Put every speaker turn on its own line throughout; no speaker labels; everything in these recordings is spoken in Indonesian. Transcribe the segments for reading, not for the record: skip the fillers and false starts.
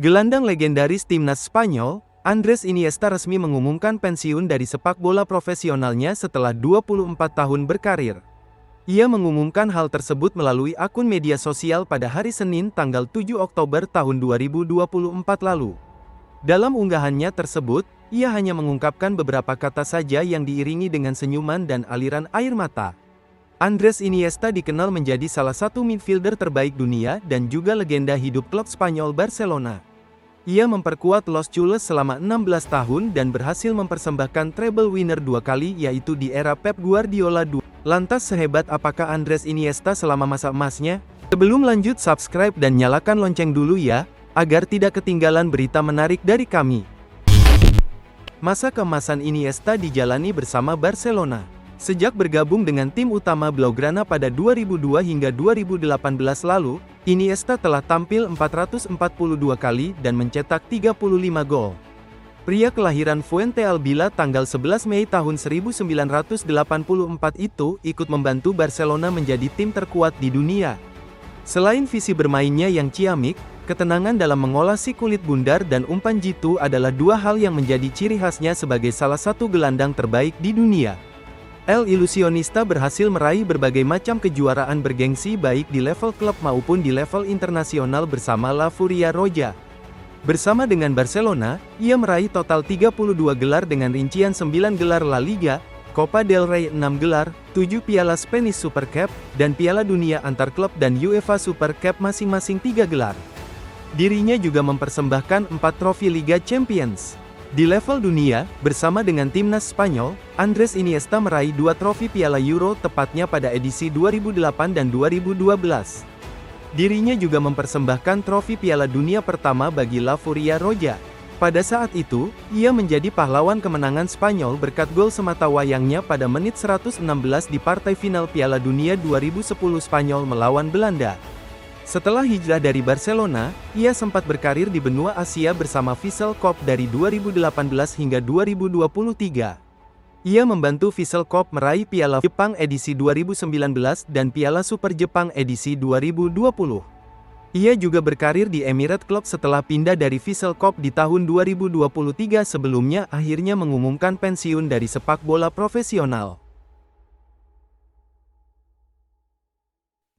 Gelandang legendaris timnas Spanyol, Andrés Iniesta resmi mengumumkan pensiun dari sepak bola profesionalnya setelah 24 tahun berkarir. Ia mengumumkan hal tersebut melalui akun media sosial pada hari Senin tanggal 7 Oktober tahun 2024 lalu. Dalam unggahannya tersebut, ia hanya mengungkapkan beberapa kata saja yang diiringi dengan senyuman dan aliran air mata. Andrés Iniesta dikenal menjadi salah satu midfielder terbaik dunia dan juga legenda hidup klub Spanyol Barcelona. Ia memperkuat Los Culés selama 16 tahun dan berhasil mempersembahkan treble winner 2 kali yaitu di era Pep Guardiola 2. Lantas sehebat apakah Andrés Iniesta selama masa emasnya? Sebelum lanjut, subscribe dan nyalakan lonceng dulu ya, agar tidak ketinggalan berita menarik dari kami. Masa keemasan Iniesta dijalani bersama Barcelona. Sejak bergabung dengan tim utama Blaugrana pada 2002 hingga 2018 lalu, Iniesta telah tampil 442 kali dan mencetak 35 gol. Pria kelahiran Fuentealbilla tanggal 11 Mei tahun 1984 itu ikut membantu Barcelona menjadi tim terkuat di dunia. Selain visi bermainnya yang ciamik, ketenangan dalam mengolah si kulit bundar dan umpan jitu adalah dua hal yang menjadi ciri khasnya sebagai salah satu gelandang terbaik di dunia. El Ilusionista berhasil meraih berbagai macam kejuaraan bergengsi baik di level klub maupun di level internasional bersama La Furia Roja. Bersama dengan Barcelona, ia meraih total 32 gelar dengan rincian 9 gelar La Liga, Copa del Rey 6 gelar, 7 Piala Spanish Super Cup, dan Piala Dunia antar klub dan UEFA Super Cup masing-masing 3 gelar. Dirinya juga mempersembahkan 4 trofi Liga Champions. Di level dunia, bersama dengan timnas Spanyol, Andrés Iniesta meraih 2 trofi Piala Euro tepatnya pada edisi 2008 dan 2012. Dirinya juga mempersembahkan trofi Piala Dunia pertama bagi La Furia Roja. Pada saat itu, ia menjadi pahlawan kemenangan Spanyol berkat gol sematawayangnya pada menit 116 di partai final Piala Dunia 2010 Spanyol melawan Belanda. Setelah hijrah dari Barcelona, ia sempat berkarir di benua Asia bersama Vissel Kope dari 2018 hingga 2023. Ia membantu Vissel Kope meraih Piala Jepang edisi 2019 dan Piala Super Jepang edisi 2020. Ia juga berkarir di Emirates Club setelah pindah dari Vissel Kope di tahun 2023 sebelumnya akhirnya mengumumkan pensiun dari sepak bola profesional.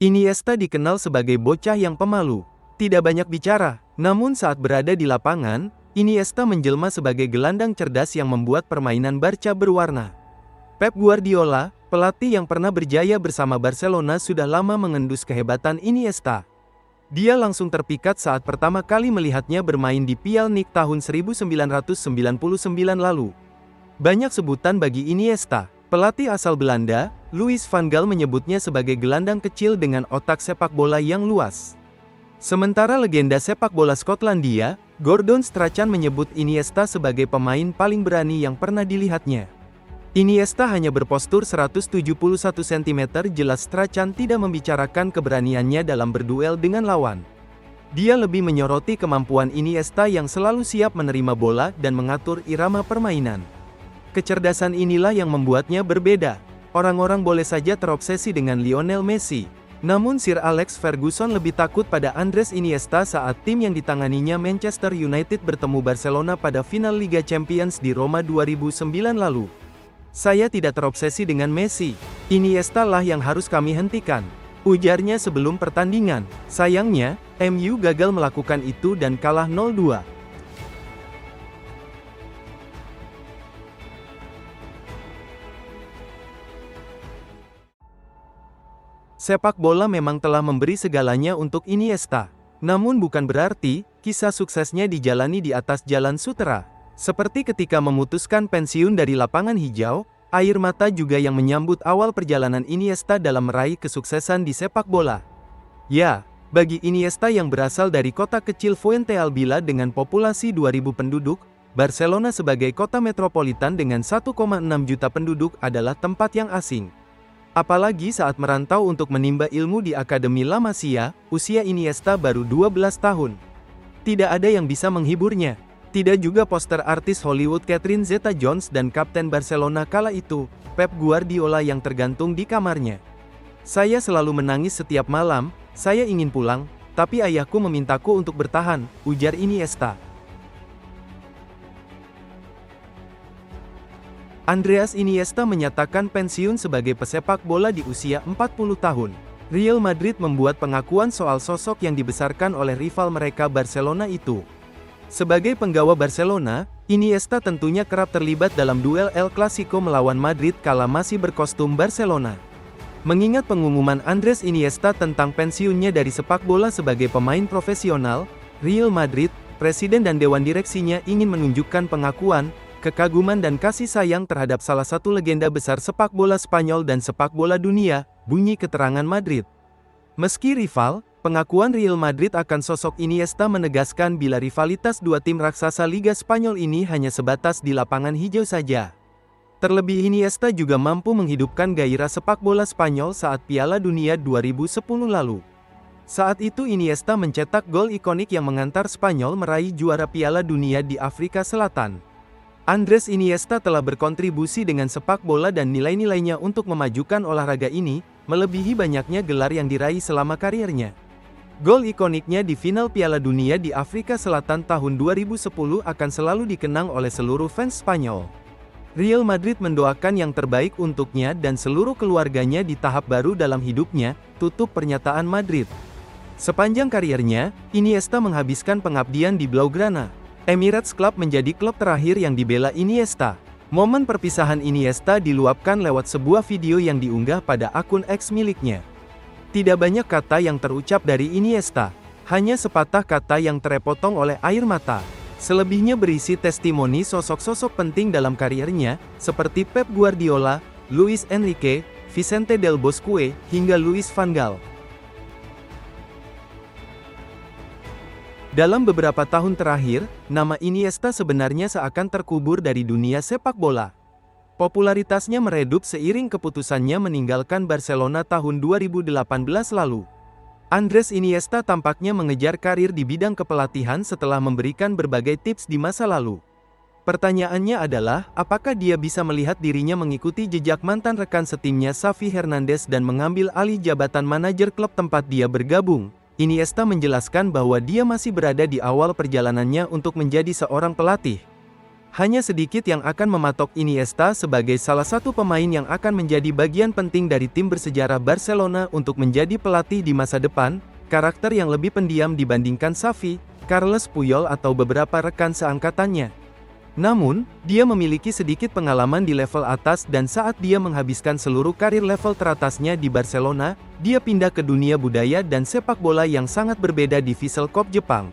Iniesta dikenal sebagai bocah yang pemalu, tidak banyak bicara, namun saat berada di lapangan, Iniesta menjelma sebagai gelandang cerdas yang membuat permainan Barca berwarna. Pep Guardiola, pelatih yang pernah berjaya bersama Barcelona sudah lama mengendus kehebatan Iniesta. Dia langsung terpikat saat pertama kali melihatnya bermain di Pielnik tahun 1999 lalu. Banyak sebutan bagi Iniesta. Pelatih asal Belanda, Louis van Gaal menyebutnya sebagai gelandang kecil dengan otak sepak bola yang luas. Sementara legenda sepak bola Skotlandia, Gordon Strachan menyebut Iniesta sebagai pemain paling berani yang pernah dilihatnya. Iniesta hanya berpostur 171 cm. Jelas Strachan tidak membicarakan keberaniannya dalam berduel dengan lawan. Dia lebih menyoroti kemampuan Iniesta yang selalu siap menerima bola dan mengatur irama permainan. Kecerdasan inilah yang membuatnya berbeda. Orang-orang boleh saja terobsesi dengan Lionel Messi. Namun Sir Alex Ferguson lebih takut pada Andrés Iniesta saat tim yang ditanganinya Manchester United bertemu Barcelona pada final Liga Champions di Roma 2009 lalu. Saya tidak terobsesi dengan Messi. Iniesta lah yang harus kami hentikan, ujarnya sebelum pertandingan. Sayangnya, MU gagal melakukan itu dan kalah 0-2. Sepak bola memang telah memberi segalanya untuk Iniesta. Namun bukan berarti, kisah suksesnya dijalani di atas jalan sutera. Seperti ketika memutuskan pensiun dari lapangan hijau, air mata juga yang menyambut awal perjalanan Iniesta dalam meraih kesuksesan di sepak bola. Ya, bagi Iniesta yang berasal dari kota kecil Fuentealbilla dengan populasi 2.000 penduduk, Barcelona sebagai kota metropolitan dengan 1,6 juta penduduk adalah tempat yang asing. Apalagi saat merantau untuk menimba ilmu di Akademi La Masia, usia Iniesta baru 12 tahun. Tidak ada yang bisa menghiburnya. Tidak juga poster artis Hollywood Catherine Zeta-Jones dan kapten Barcelona kala itu, Pep Guardiola yang tergantung di kamarnya. Saya selalu menangis setiap malam, saya ingin pulang, Tapi ayahku memintaku untuk bertahan, ujar Iniesta. Andreas Iniesta menyatakan pensiun sebagai pesepak bola di usia 40 tahun. Real Madrid membuat pengakuan soal sosok yang dibesarkan oleh rival mereka Barcelona itu. Sebagai penggawa Barcelona, Iniesta tentunya kerap terlibat dalam duel El Clasico melawan Madrid kala masih berkostum Barcelona. Mengingat pengumuman Andres Iniesta tentang pensiunnya dari sepak bola sebagai pemain profesional, Real Madrid, presiden dan dewan direksinya ingin menunjukkan pengakuan, kekaguman dan kasih sayang terhadap salah satu legenda besar sepak bola Spanyol dan sepak bola dunia, bunyi keterangan Madrid. Meski rival, pengakuan Real Madrid akan sosok Iniesta menegaskan bila rivalitas dua tim raksasa Liga Spanyol ini hanya sebatas di lapangan hijau saja. Terlebih Iniesta juga mampu menghidupkan gairah sepak bola Spanyol saat Piala Dunia 2010 lalu. Saat itu Iniesta mencetak gol ikonik yang mengantar Spanyol meraih juara Piala Dunia di Afrika Selatan. Andres Iniesta telah berkontribusi dengan sepak bola dan nilai-nilainya untuk memajukan olahraga ini, melebihi banyaknya gelar yang diraih selama karirnya. Gol ikoniknya di final Piala Dunia di Afrika Selatan tahun 2010 akan selalu dikenang oleh seluruh fans Spanyol. Real Madrid mendoakan yang terbaik untuknya dan seluruh keluarganya di tahap baru dalam hidupnya, tutup pernyataan Madrid. Sepanjang karirnya, Iniesta menghabiskan pengabdian di Blaugrana. Emirates Club menjadi klub terakhir yang dibela Iniesta. Momen perpisahan Iniesta diluapkan lewat sebuah video yang diunggah pada akun X miliknya. Tidak banyak kata yang terucap dari Iniesta, hanya sepatah kata yang terpotong oleh air mata. Selebihnya berisi testimoni sosok-sosok penting dalam karirnya, seperti Pep Guardiola, Luis Enrique, Vicente del Bosque, hingga Louis van Gaal. Dalam beberapa tahun terakhir, nama Iniesta sebenarnya seakan terkubur dari dunia sepak bola. Popularitasnya meredup seiring keputusannya meninggalkan Barcelona tahun 2018 lalu. Andres Iniesta tampaknya mengejar karir di bidang kepelatihan setelah memberikan berbagai tips di masa lalu. Pertanyaannya adalah, apakah dia bisa melihat dirinya mengikuti jejak mantan rekan setimnya Xavi Hernandez dan mengambil alih jabatan manajer klub tempat dia bergabung? Iniesta menjelaskan bahwa dia masih berada di awal perjalanannya untuk menjadi seorang pelatih. Hanya sedikit yang akan mematok Iniesta sebagai salah satu pemain yang akan menjadi bagian penting dari tim bersejarah Barcelona untuk menjadi pelatih di masa depan, karakter yang lebih pendiam dibandingkan Xavi, Carles Puyol atau beberapa rekan seangkatannya. Namun, dia memiliki sedikit pengalaman di level atas dan saat dia menghabiskan seluruh karir level teratasnya di Barcelona, dia pindah ke dunia budaya dan sepak bola yang sangat berbeda di Vissel Kobe Jepang.